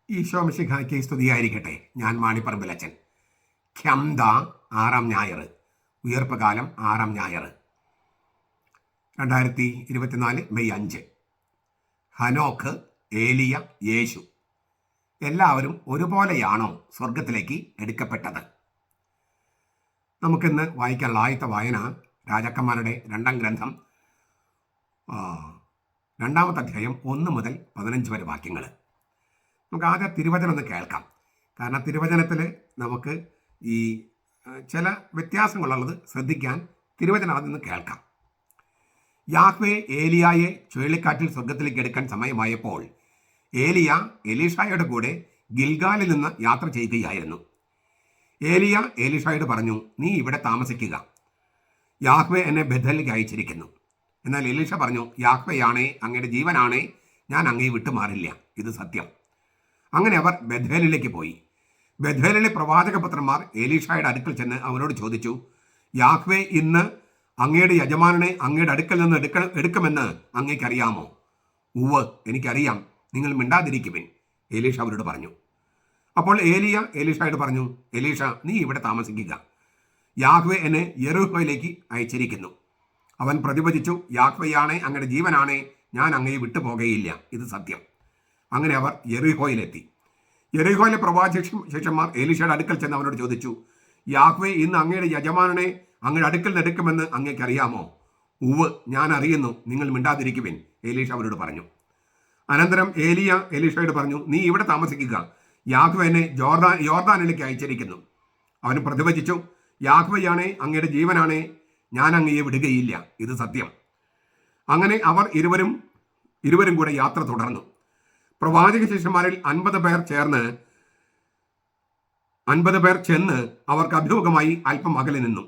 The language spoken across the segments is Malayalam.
ഈശോ മിശിഹായ്ക്ക് സ്തുതിയായിരിക്കട്ടെ. ഞാൻ മാണിപ്പറമ്പിലച്ചൻ. ഖ്യംദ 6-ാം ഞായർ, ഉയർപ്പ് കാലം 6-ാം ഞായർ, 2024 മെയ് 5. ഹനോക്ക്, ഏലിയ, യേശു എല്ലാവരും ഒരുപോലെയാണോ സ്വർഗത്തിലേക്ക് എടുക്കപ്പെട്ടത്? നമുക്കിന്ന് വായിക്കാനുള്ള ആദ്യത്തെ വായന രാജാക്കന്മാരുടെ 2-ാം ഗ്രന്ഥം 2-ാമത്തെ അധ്യായം 1 മുതൽ 15 വരെ വാക്യങ്ങൾ. നമുക്ക് ആദ്യം തിരുവചനം ഒന്ന് കേൾക്കാം. കാരണം തിരുവചനത്തിൽ നമുക്ക് ഈ ചില വ്യത്യാസങ്ങളുള്ളത് ശ്രദ്ധിക്കാൻ തിരുവചനം ആദ്യം ഒന്ന് കേൾക്കാം. യാഹ്വേ ഏലിയായെ ചുഴലിക്കാറ്റിൽ സ്വർഗത്തിലേക്ക് എടുക്കാൻ സമയമായപ്പോൾ ഏലിയ എലീഷായുടെ കൂടെ ഗിൽഗാലിൽ നിന്ന് യാത്ര ചെയ്യുകയായിരുന്നു. ഏലിയ എലീഷായോട് പറഞ്ഞു, നീ ഇവിടെ താമസിക്കുക, യാഹ്വേ എന്നെ ബഥേലിലേക്ക് അയച്ചിരിക്കുന്നു. എന്നാൽ എലീഷ പറഞ്ഞു, യാഹ്വയാണേ, അങ്ങയുടെ ജീവനാണേ, ഞാൻ അങ്ങയെ വിട്ടുമാറില്ല, ഇത് സത്യം. അങ്ങനെ അവർ ബഥേലിലേക്ക് പോയി. ബഥേലിലെ പ്രവാചകപുത്രന്മാർ എലീഷായുടെ അടുക്കൽ ചെന്ന് അവനോട് ചോദിച്ചു, യാഹ്വേ ഇന്ന് അങ്ങയുടെ യജമാനനെ അങ്ങയുടെ അടുക്കൽ നിന്ന് എടുക്കുമെന്ന് അങ്ങേക്കറിയാമോ? ഉവ്വ്, എനിക്കറിയാം, നിങ്ങൾ മിണ്ടാതിരിക്കുവിൻ, എലീഷ അവരോട് പറഞ്ഞു. അപ്പോൾ ഏലിയ എലീഷായോട് പറഞ്ഞു, എലീഷ, നീ ഇവിടെ താമസിക്കുക, യാഹ്വേ എന്നെ യെരിഹോയിലേക്ക് അയച്ചിരിക്കുന്നു. അവൻ പ്രതിവചിച്ചു, യാഹ്വയാണേ, അങ്ങയുടെ ജീവനാണേ, ഞാൻ അങ്ങയെ വിട്ടുപോകുകയില്ല, ഇത് സത്യം. അങ്ങനെ അവർ യെരിഹോയിലെത്തി. യെരിഹോയിലെ പ്രവാചക ശിഷ്യന്മാർ എലീഷയുടെ അടുക്കൽ ചെന്ന് അവനോട് ചോദിച്ചു, യാഹ്വേ ഇന്ന് അങ്ങയുടെ യജമാനനെ അങ്ങയുടെ അടുക്കൽ നിന്ന് എടുക്കുമെന്ന് അങ്ങേക്കറിയാമോ? ഉവ്വ്, ഞാൻ അറിയുന്നു, നിങ്ങൾ മിണ്ടാതിരിക്കുവിൻ, എലീഷ അവരോട് പറഞ്ഞു. അനന്തരം ഏലിയ എലീഷയോട് പറഞ്ഞു, നീ ഇവിടെ താമസിക്കുക, യാഹ്വേ എന്നെ യോർദാനിലേക്ക് അയച്ചിരിക്കുന്നു. അവൻ പ്രതിവചിച്ചു, യാഹ്വയാണേ, അങ്ങയുടെ ജീവനാണേ, ഞാൻ അങ്ങയെ വിടുകയില്ല, ഇത് സത്യം. അങ്ങനെ അവർ ഇരുവരും കൂടെ യാത്ര തുടർന്നു. പ്രവാചക ശിഷ്യന്മാരിൽ 50 പേർ ചെന്ന് അവർക്ക് അഭിമുഖമായി അല്പം അകലെ നിന്നു.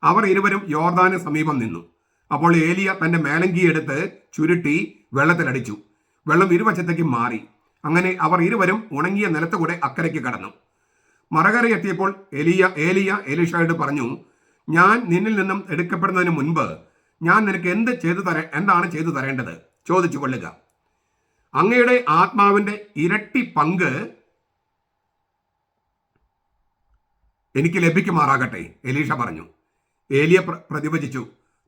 അവർ ഇരുവരും യോർദാന് സമീപം നിന്നു. അപ്പോൾ ഏലിയ തന്റെ മേലങ്കി എടുത്ത് ചുരുട്ടി വെള്ളത്തിലടിച്ചു. വെള്ളം ഇരുവശത്തേക്ക് മാറി. അങ്ങനെ അവർ ഇരുവരും ഉണങ്ങിയ നിലത്തുകൂടെ അക്കരയ്ക്ക് കടന്നു. മറകരയെത്തിയപ്പോൾ ഏലിയ എലീഷയോട് പറഞ്ഞു, ഞാൻ നിന്നിൽ നിന്നും എടുക്കപ്പെടുന്നതിന് മുൻപ് ഞാൻ നിനക്ക് എന്താണ് ചെയ്തു തരേണ്ടത്? ചോദിച്ചു കൊള്ളുക. അങ്ങയുടെ ആത്മാവിന്റെ ഇരട്ടി പങ്ക് എനിക്ക് ലഭിക്കുമാറാകട്ടെ, എലീഷ പറഞ്ഞു. ഏലിയ പ്രതിവചിച്ചു,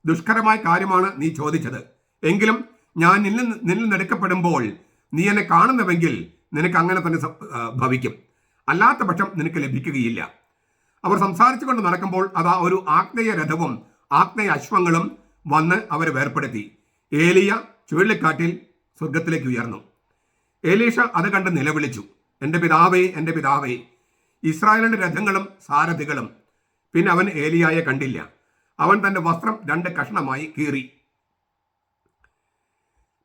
ദുഷ്കരമായ കാര്യമാണ് നീ ചോദിച്ചത്. എങ്കിലും ഞാൻ നിന്നിൽ നിന്ന് എടുക്കപ്പെടുമ്പോൾ നീ എന്നെ കാണുന്നുവെങ്കിൽ നിനക്ക് അങ്ങനെ തന്നെ ഭവിക്കും, അല്ലാത്ത പക്ഷം നിനക്ക് ലഭിക്കുകയില്ല. അവർ സംസാരിച്ചു കൊണ്ട് നടക്കുമ്പോൾ അതാ ഒരു ആഗ്നേയ രഥവും ആഗ്നേയ അശ്വങ്ങളും വന്ന് അവരെ വേർപ്പെടുത്തി. ഏലിയ ചുഴലിക്കാറ്റിൽ സ്വർഗത്തിലേക്ക് ഉയർന്നു. എലീഷ അത് കണ്ട് നിലവിളിച്ചു, എൻ്റെ പിതാവേ, എൻ്റെ പിതാവേ, ഇസ്രായേലിന്റെ രഥങ്ങളും സാരഥികളും. പിന്നെ അവൻ ഏലിയായെ കണ്ടില്ല. അവൻ തന്റെ വസ്ത്രം 2 കഷ്ണമായി കീറി.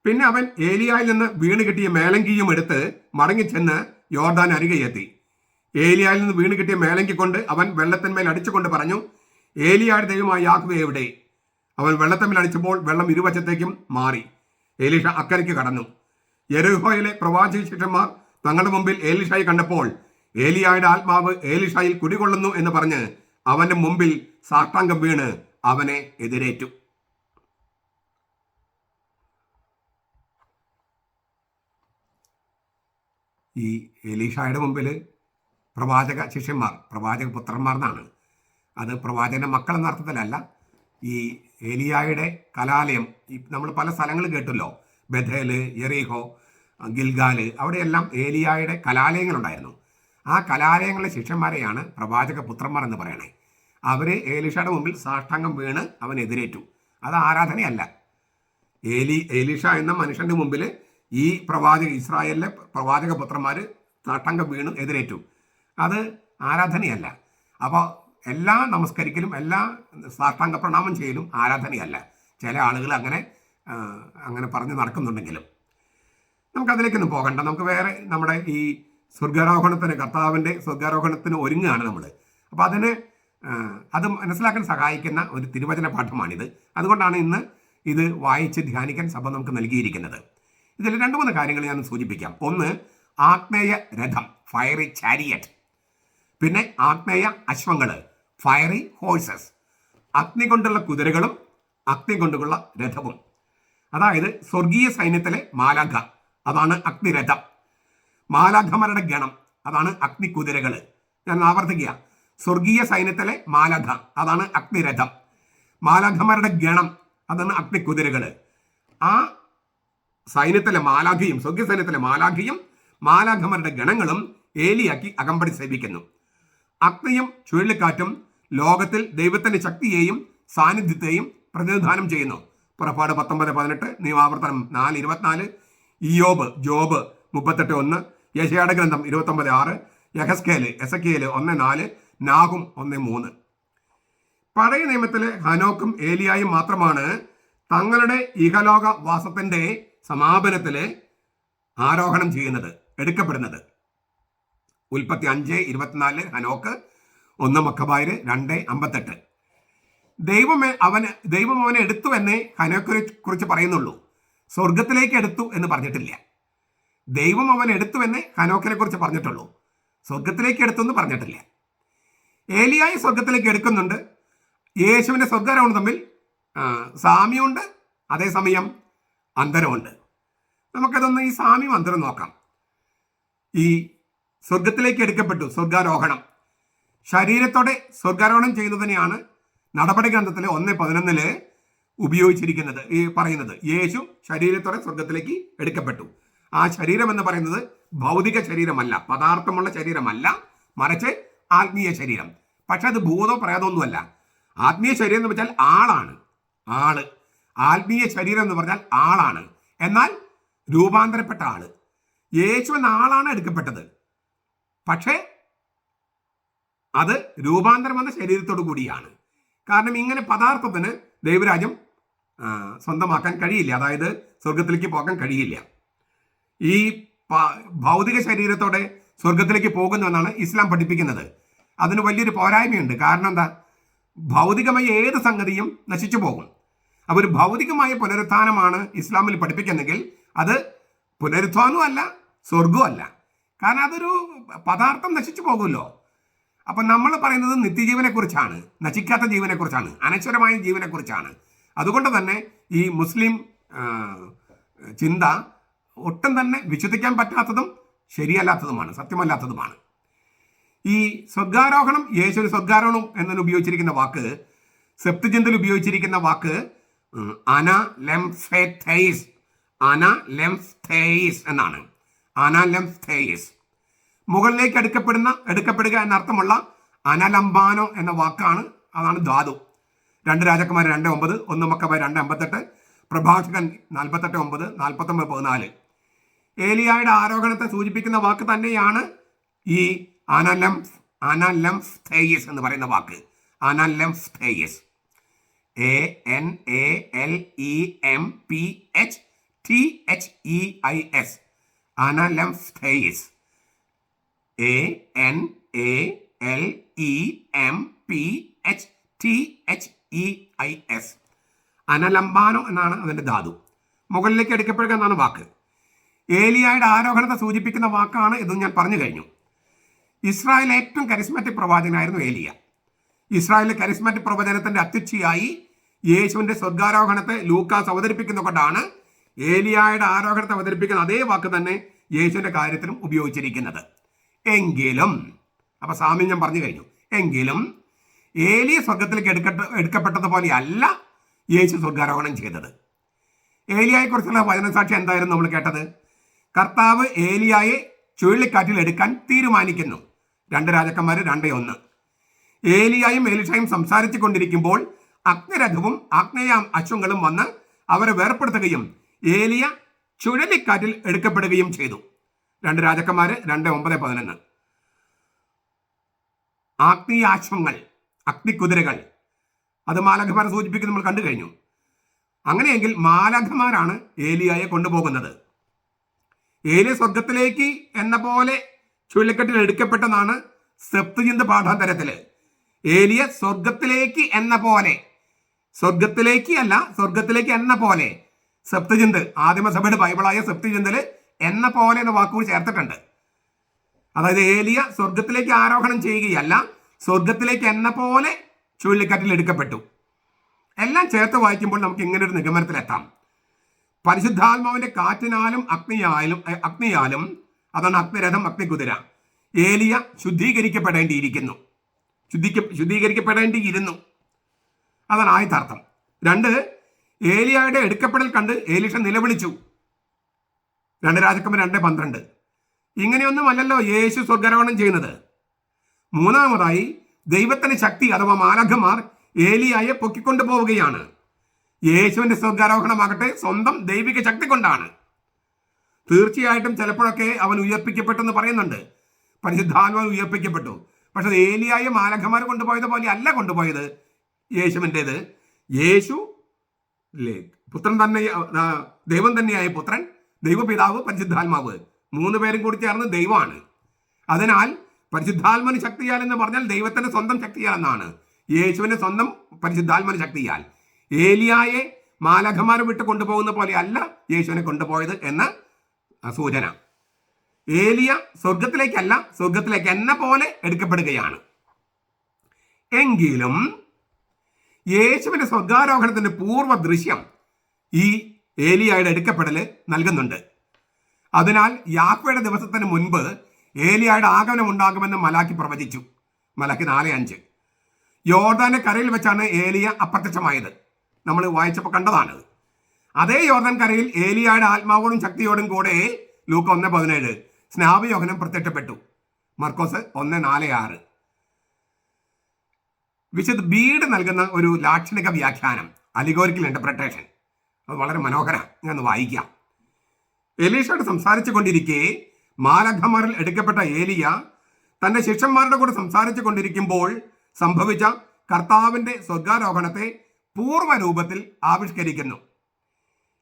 പിന്നെ അവൻ ഏലിയായിൽ നിന്ന് വീണ് കിട്ടിയ മേലങ്കിയും എടുത്ത് മടങ്ങിച്ചെന്ന് യോർദാൻ അരികെയെത്തി. ഏലിയായിൽ നിന്ന് വീണ് കിട്ടിയ മേലങ്കി കൊണ്ട് അവൻ വെള്ളത്തിന്മേൽ അടിച്ചുകൊണ്ട് പറഞ്ഞു, ഏലിയായുടെ ദൈവമായ യാഹ്വേ എവിടെ? അവൻ വെള്ളത്തിന്മേൽ അടിച്ചപ്പോൾ വെള്ളം ഇരുവശത്തേക്കും മാറി. എലീഷ അക്കരയ്ക്ക് കടന്നു. യെരിഹോയിലെ പ്രവാചക ശിഷ്യന്മാർ തങ്ങളുടെ മുമ്പിൽ ഏലീഷായെ കണ്ടപ്പോൾ ഏലിയായുടെ ആത്മാവ് ഏലീഷായിൽ കുടികൊള്ളുന്നു എന്ന് പറഞ്ഞ് അവന്റെ മുമ്പിൽ സാഷ്ടാംഗം വീണ് അവനെ എതിരേറ്റു. ഈ എലീഷായുടെ മുമ്പിൽ പ്രവാചക ശിഷ്യന്മാർ, പ്രവാചക പുത്രന്മാർ എന്നാണ്. അത് പ്രവാചകന്റെ മക്കൾ എന്ന അർത്ഥത്തിലല്ല. ഈ ഏലിയായുടെ കലാലയം നമ്മൾ പല സ്ഥലങ്ങളും കേട്ടല്ലോ, ബഥേല്, യെറിഹോ, ഗിൽഗാല്, അവിടെയെല്ലാം ഏലിയായുടെ കലാലയങ്ങളുണ്ടായിരുന്നു. ആ കലാലയങ്ങളിലെ ശിഷ്യന്മാരെയാണ് പ്രവാചക പുത്രന്മാർ എന്ന് പറയണേ. അവർ ഏലീഷയുടെ മുമ്പിൽ സാഷ്ടാംഗം വീണ് അവൻ എതിരേറ്റു. അത് ആരാധനയല്ല. ഏലീഷ എന്ന മനുഷ്യന്റെ മുമ്പിൽ ഈ ഇസ്രായേലിലെ പ്രവാചക പുത്രന്മാർ സാഷ്ടാംഗം വീണ് എതിരേറ്റു. അത് ആരാധനയല്ല. അപ്പോൾ എല്ലാ നമസ്കരിക്കലും എല്ലാ സാഷ്ടാംഗ പ്രണാമം ചെയ്യലും ആരാധനയല്ല. ചില ആളുകൾ അങ്ങനെ പറഞ്ഞ് നടക്കുന്നുണ്ടെങ്കിലും നമുക്കതിലേക്കൊന്നും പോകണ്ട. നമുക്ക് വേറെ നമ്മുടെ ഈ കർത്താവിൻ്റെ സ്വർഗാരോഹണത്തിന് ഒരുങ്ങുകയാണ് നമ്മൾ. അപ്പോൾ അത് മനസ്സിലാക്കാൻ സഹായിക്കുന്ന ഒരു തിരുവചന പാഠമാണിത്. അതുകൊണ്ടാണ് ഇന്ന് ഇത് വായിച്ച് ധ്യാനിക്കാൻ സഭ നമുക്ക് നൽകിയിരിക്കുന്നത്. ഇതിൽ 2-3 കാര്യങ്ങൾ ഞാൻ സൂചിപ്പിക്കാം. ഒന്ന്, ആഗ്നേയ രഥം, ഫയറി ചാരിയറ്റ്. പിന്നെ ആഗ്നേയ അശ്വങ്ങൾ, ഫയറി ഹോഴ്സസ്. അഗ്നി കൊണ്ടുള്ള കുതിരകളും അഗ്നി കൊണ്ടുള്ള രഥവും. അതായത് സ്വർഗീയ സൈന്യത്തിലെ മാലാഖ, അതാണ് അഗ്നിരഥം. മാലാഖമാരുടെ ഗണം, അതാണ് അഗ്നിക്കുതിരകൾ. ഞാൻ ആവർത്തിക്കുക, സ്വർഗീയ സൈന്യത്തിലെ മാലാഖ, അതാണ് അഗ്നിരഥം. മാലാഖമാരുടെ ഗണം, അതാണ് അഗ്നിക്കുതിരകൾ. ആ സൈന്യത്തിലെ മാലാഖയും, സ്വർഗീയ സൈന്യത്തിലെ മാലാഖയും മാലാഖമാരുടെ ഗണങ്ങളും ഏലിയാക്കി അകമ്പടി സേവിക്കുന്നു. അഗ്നിയും ചുഴലിക്കാറ്റും ലോകത്തിൽ ദൈവത്തിന്റെ ശക്തിയെയും സാന്നിധ്യത്തെയും പ്രതിനിധാനം ചെയ്യുന്നു. പുറപ്പാട് 19:18, നിയമാവർത്തനം 4:24, ജോബ് 38:1, യെശയ്യായുടെ ഗ്രന്ഥം 29:6, എസെക്കിയേൽ 1:4, നാഹും 1:3. പഴയ നിയമത്തിലെ ഹനോക്കും ഏലിയായും മാത്രമാണ് തങ്ങളുടെ ഇഹലോക വാസത്തിന്റെ സമാപനത്തില് ആരോഹണം ചെയ്യുന്നത്, എടുക്കപ്പെടുന്നത്. ഉൽപ്പത്തി 5:24 ഹനോക്ക്, 1 മക്കബായർ 2:58. ദൈവം അവനെ എടുത്തു എന്നേ ഹനോക്കിനെ കുറിച്ച് പറയുന്നുള്ളൂ. സ്വർഗത്തിലേക്ക് എടുത്തു എന്ന് പറഞ്ഞിട്ടില്ല. ദൈവം അവൻ എടുത്തു എന്നേ ഹനോക്കിനെ കുറിച്ച് പറഞ്ഞിട്ടുള്ളൂ. സ്വർഗത്തിലേക്ക് എടുത്തു എന്ന് പറഞ്ഞിട്ടില്ല. ഏലിയായി സ്വർഗത്തിലേക്ക് എടുക്കുന്നുണ്ട്. യേശുവിന്റെ സ്വർഗാരോഹണം തമ്മിൽ സാമ്യമുണ്ട്, അതേസമയം അന്തരമുണ്ട്. നമുക്കതൊന്ന് ഈ സാമ്യം അന്തരം നോക്കാം. ഈ സ്വർഗത്തിലേക്ക് എടുക്കപ്പെട്ടു, സ്വർഗാരോഹണം, ശരീരത്തോടെ സ്വർഗാരോഹണം ചെയ്യുന്നതിനെയാണ് നടപടി ഗ്രന്ഥത്തിലെ 1:11 ഉപയോഗിച്ചിരിക്കുന്നത്. ഈ പറയുന്നത് യേശു ശരീരത്തോടെ സ്വർഗത്തിലേക്ക് എടുക്കപ്പെട്ടു. ആ ശരീരം എന്ന് പറയുന്നത് ഭൗതിക ശരീരമല്ല, പദാർത്ഥമുള്ള ശരീരമല്ല, മറിച്ച് ആത്മീയ ശരീരം. പക്ഷെ അത് ഭൂതോ പ്രേതമൊന്നുമല്ല. ആത്മീയ ശരീരം എന്ന് വെച്ചാൽ ആളാണ്, ആള്. ആത്മീയ ശരീരം എന്ന് പറഞ്ഞാൽ ആളാണ്, എന്നാൽ രൂപാന്തരപ്പെട്ട ആള്. യേശു എന്ന ആളാണ് എടുക്കപ്പെട്ടത്. പക്ഷേ അത് രൂപാന്തരം വന്ന ശരീരത്തോടു കൂടിയാണ്. കാരണം ഇങ്ങനെ പദാർത്ഥത്തിന് ദൈവരാജ്യം സ്വന്തമാക്കാൻ കഴിയില്ല, അതായത് സ്വർഗത്തിലേക്ക് പോകാൻ കഴിയില്ല. ഈ ഭൗതിക ശരീരത്തോടെ സ്വർഗത്തിലേക്ക് പോകുന്നു എന്നാണ് ഇസ്ലാം പഠിപ്പിക്കുന്നത്. അതിന് വലിയൊരു പോരായ്മയുണ്ട്. കാരണം എന്താ? ഭൗതികമായ ഏത് സംഗതിയും നശിച്ചു പോകും. അപ്പോൾ ഒരു ഭൗതികമായ പുനരുത്ഥാനമാണ് ഇസ്ലാമിൽ പഠിപ്പിക്കുന്നെങ്കിൽ അത് പുനരുത്ഥാനവും അല്ല, സ്വർഗവും അല്ല. കാരണം അതൊരു പദാർത്ഥം നശിച്ചു പോകുമല്ലോ. അപ്പം നമ്മൾ പറയുന്നത് നിത്യജീവനെ കുറിച്ചാണ്, നശിക്കാത്ത ജീവനെ കുറിച്ചാണ്, അനശ്വരമായ ജീവനെ കുറിച്ചാണ്. അതുകൊണ്ട് തന്നെ ഈ മുസ്ലിം ചിന്ത ഒട്ടും തന്നെ വിശ്വസിക്കാൻ പറ്റാത്തതും ശരിയല്ലാത്തതുമാണ്, സത്യമല്ലാത്തതുമാണ്. ഈ സ്വർഗാരോഹണം, യേശുവിന് സ്വർഗാരോഹണം എന്നതിന് ഉപയോഗിച്ചിരിക്കുന്ന വാക്ക്, സെപ്തുജിന്തിൽ ഉപയോഗിച്ചിരിക്കുന്ന വാക്ക് അനലെംഫെതെയ്സ് എന്നാണ്. അനലെംഫെതെയ്സ് മുകളിലേക്ക് എടുക്കപ്പെടുക എന്നർത്ഥമുള്ള അനലംബാനോ എന്ന വാക്കാണ്. അതാണ് ധാതു. 2 രാജാക്കന്മാർ 2:9, 1 മക്കബായർ 2:58, പ്രഭാഷകൻ 48:9, 49:14. ഏലിയായുടെ ആരോഹണത്തെ സൂചിപ്പിക്കുന്ന വാക്ക് തന്നെയാണ് ഈ അനലെംഫെതെയ്സ് എന്ന് പറയുന്ന വാക്ക്. അനലെംഫെതെയ്സ്, ANALEMPHTHEIS, അനലെംഫെതെയ്സ്, ANALEMPHTHEIS, അനലംബാനോ എന്നാണ് അതിൻ്റെ ധാതു. മുകളിലേക്ക് എടുക്കപ്പെടുക എന്നാണ് വാക്ക്. ഏലിയായുടെ ആരോഹണത്തെ സൂചിപ്പിക്കുന്ന വാക്കാണ് ഇതെന്ന് ഞാൻ പറഞ്ഞു കഴിഞ്ഞു. ഇസ്രായേൽ ഏറ്റവും കരിസ്മാറ്റിക് പ്രവാചകനായിരുന്നു ഏലിയ. ഇസ്രായേലിലെ കരിസ്മാറ്റിക് പ്രവചനത്തിന്റെ അത്യുച്ചയായി യേശുവിന്റെ സ്വർഗാരോഹണത്തെ ലൂക്കാസ് അവതരിപ്പിക്കുന്നതുകൊണ്ടാണ് ഏലിയായുടെ ആരോഹണത്തെ അവതരിപ്പിക്കുന്ന അതേ വാക്ക് തന്നെ യേശുവിന്റെ കാര്യത്തിലും ഉപയോഗിച്ചിരിക്കുന്നത്. എങ്കിലും, അപ്പൊ സാമ്യം ഞാൻ പറഞ്ഞു കഴിഞ്ഞു. എങ്കിലും ഏലിയ സ്വർഗത്തിലേക്ക് എടുക്കപ്പെട്ടതുപോലെ അല്ല യേശു സ്വർഗാരോഹണം ചെയ്തത്. ഏലിയായെക്കുറിച്ചുള്ള വചനസാക്ഷി എന്തായിരുന്നു നമ്മൾ കേട്ടത്? കർത്താവ് ഏലിയായെ ചുഴലിക്കാറ്റിൽ എടുക്കാൻ തീരുമാനിക്കുന്നു. 2 രാജാക്കന്മാർ 2:1. ഏലിയായും എലീഷയും സംസാരിച്ചു കൊണ്ടിരിക്കുമ്പോൾ അഗ്നിരഥവും ആഗ്നേയ അശ്വങ്ങളും വന്ന് അവരെ വേർപ്പെടുത്തുകയും ഏലിയ ചുഴലിക്കാറ്റിൽ എടുക്കപ്പെടുകയും ചെയ്തു. 2 രാജാക്കന്മാർ 2:9-11. ആഗ്നേയാശ്വങ്ങൾ, അഗ്നിക്കുതിരകൾ, അത് മാലാഖമാരെ സൂചിപ്പിക്കുന്നത് നമ്മൾ കണ്ടു കഴിഞ്ഞു. അങ്ങനെയെങ്കിൽ മാലാഖമാരാണ് ഏലിയായെ കൊണ്ടുപോകുന്നത്. ഏലിയ സ്വർഗത്തിലേക്ക് എന്ന പോലെ ചുഴലിക്കാറ്റിൽ എടുക്കപ്പെട്ടെന്നാണ് സെപ്തുജിന്ത് പാഠാന്തരത്തില്. ഏലിയ സ്വർഗത്തിലേക്ക് എന്ന പോലെ, സ്വർഗത്തിലേക്ക് അല്ല, സ്വർഗത്തിലേക്ക് എന്ന പോലെ. സെപ്തുജിന്ത്, ആദിമസഭയുടെ ബൈബിളായ സെപ്തുജിന്തില് എന്ന പോലെ എന്ന വാക്കുകൂടി ചേർത്തിട്ടുണ്ട്. അതായത് ഏലിയ സ്വർഗത്തിലേക്ക് ആരോഹണം ചെയ്യുകയല്ല, സ്വർഗത്തിലേക്ക് എന്ന പോലെ ചുഴലിക്കാറ്റിൽ എടുക്കപ്പെട്ടു. എല്ലാം ചേർത്ത് വായിക്കുമ്പോൾ നമുക്ക് ഇങ്ങനൊരു നിഗമനത്തിലെത്താം. പരിശുദ്ധാത്മാവിന്റെ കാറ്റിനാലും അഗ്നിയാലും, അതാണ് അഗ്നിരഥം, അഗ്നികുതിര. ഏലിയ ശുദ്ധീകരിക്കപ്പെടേണ്ടിയിരിക്കുന്നു, ശുദ്ധീകരിക്കപ്പെടേണ്ടിയിരുന്നു. അതാണ് ആദ്യത്തെ. 2, ഏലിയായുടെ എടുക്കപ്പെടൽ കണ്ട് ഏലീഷ നിലവിളിച്ചു. 2 രാജാക്കന്മാർ 2:12. ഇങ്ങനെയൊന്നുമല്ലല്ലോ യേശു സ്വർഗ്ഗാരോഹണം ചെയ്യുന്നത്. 3, ദൈവത്തിന്റെ ശക്തി അഥവാ മാലാഖമാർ ഏലിയായെ പൊക്കിക്കൊണ്ടു പോവുകയാണ്. യേശുവിന്റെ സ്വർഗ്ഗാരോഹണമാകട്ടെ സ്വന്തം ദൈവിക ശക്തി കൊണ്ടാണ്. തീർച്ചയായിട്ടും ചിലപ്പോഴൊക്കെ അവൻ ഉയർപ്പിക്കപ്പെട്ടെന്ന് പറയുന്നുണ്ട്, പരിശുദ്ധാത്മാവ് ഉയർപ്പിക്കപ്പെട്ടു. പക്ഷെ ഏലിയായെ മാലാഖമാർ കൊണ്ടുപോയത് പോലെ അല്ല കൊണ്ടുപോയത് യേശുവിൻ്റേത്. യേശു അല്ലേ, പുത്രൻ തന്നെ, ദൈവം തന്നെയായ പുത്രൻ, ദൈവപിതാവ്, പരിശുദ്ധാത്മാവ്, 3 പേരും കൂടി ചേർന്ന് ദൈവമാണ്. അതിനാൽ പരിശുദ്ധാത്മന് ശക്തിയാൽ എന്ന് പറഞ്ഞാൽ ദൈവത്തിന്റെ സ്വന്തം ശക്തിയാൽ എന്നാണ്. യേശുവിന്റെ സ്വന്തം പരിശുദ്ധാത്മന് ശക്തിയാൽ. ഏലിയായെ മാലാഖമാരെ വിട്ട് കൊണ്ടുപോകുന്ന പോലെ അല്ല യേശുവിനെ കൊണ്ടുപോയത് എന്ന സൂചന. ഏലിയ സ്വർഗത്തിലേക്കല്ല, സ്വർഗത്തിലേക്ക് എന്ന പോലെ എടുക്കപ്പെടുകയാണ്. എങ്കിലും യേശുവിന്റെ സ്വർഗാരോഹണത്തിന്റെ പൂർവ്വ ദൃശ്യം ഈ ഏലിയായുടെ എടുക്കപ്പെടൽ നൽകുന്നുണ്ട്. അതിനാൽ യാഹ്വേയുടെ ദിവസത്തിന് മുൻപ് ഏലിയായുടെ ആഗമനം ഉണ്ടാകുമെന്ന് മലാക്കി പ്രവചിച്ചു. മലാക്കി 4:5. യോർദാന്റെ കരയിൽ വെച്ചാണ് ഏലിയ അപ്രത്യക്ഷമായത്. നമ്മൾ വായിച്ചപ്പോൾ കണ്ടതാണ്. അതേ യോർദാൻ കരയിൽ ഏലിയായുടെ ആത്മാവോടും ശക്തിയോടും കൂടെ ലൂക്ക 1:17 സ്നാപയോഹനം പ്രത്യക്ഷപ്പെട്ടു. മർക്കോസ് 1:4-6. വിശുദ്ധ ബീഡ് നൽകുന്ന ഒരു ലാക്ഷണിക വ്യാഖ്യാനം, അലിഗോറിക്കൽ ഇന്റർപ്രിട്ടേഷൻ, അത് വളരെ മനോഹരമാണ്. ഞാൻ വായിക്കാം. എലീഷയോട് സംസാരിച്ചു കൊണ്ടിരിക്കെ മാലാഖമാരിൽ എടുക്കപ്പെട്ട ഏലിയ തന്റെ ശിഷ്യന്മാരുടെ കൂടെ സംസാരിച്ചു കൊണ്ടിരിക്കുമ്പോൾ സംഭവിച്ച കർത്താവിന്റെ സ്വർഗാരോഹണത്തെ പൂർവ്വ രൂപത്തിൽ ആവിഷ്കരിക്കുന്നു.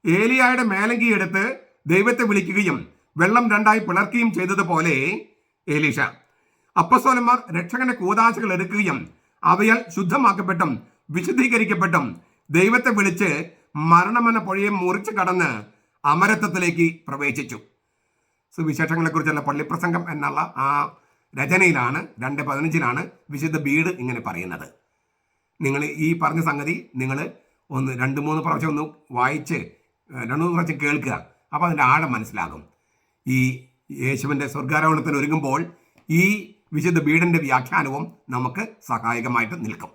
ഏലിയായുടെ മേലങ്കി എടുത്ത് ദൈവത്തെ വിളിക്കുകയും വെള്ളം 2ആയി പിളർക്കുകയും ചെയ്തതുപോലെ എലീഷ അപ്പസ്തോലന്മാർ രക്ഷകന്റെ കൂദാശകൾ എടുക്കുകയും അവയാൽ ശുദ്ധമാക്കപ്പെട്ടും വിശുദ്ധീകരിക്കപ്പെട്ടും ദൈവത്തെ വിളിച്ച് മരണമെന്ന പുഴയെ മുറിച്ച് കടന്ന് അമരത്വത്തിലേക്ക് പ്രവേശിച്ചു. സുവിശേഷങ്ങളെക്കുറിച്ചുള്ള പള്ളിപ്രസംഗം എന്നുള്ള ആ രചനയിലാണ് 2:15 വിശുദ്ധ ബീഡ് ഇങ്ങനെ പറയുന്നത്. നിങ്ങൾ ഈ പറഞ്ഞ സംഗതി നിങ്ങൾ 2-3 പ്രാവശ്യം ഒന്ന് വായിച്ച് 2-3 പ്രാവശ്യം കേൾക്കുക. അപ്പോൾ അതിൻ്റെ ആഴം മനസ്സിലാകും. ഈ യേശുവിൻ്റെ സ്വർഗാരോഹണത്തിന് ഒരുങ്ങുമ്പോൾ ഈ വിശുദ്ധ ബീഡിൻ്റെ വ്യാഖ്യാനവും നമുക്ക് സഹായകമായിട്ട് നിൽക്കും.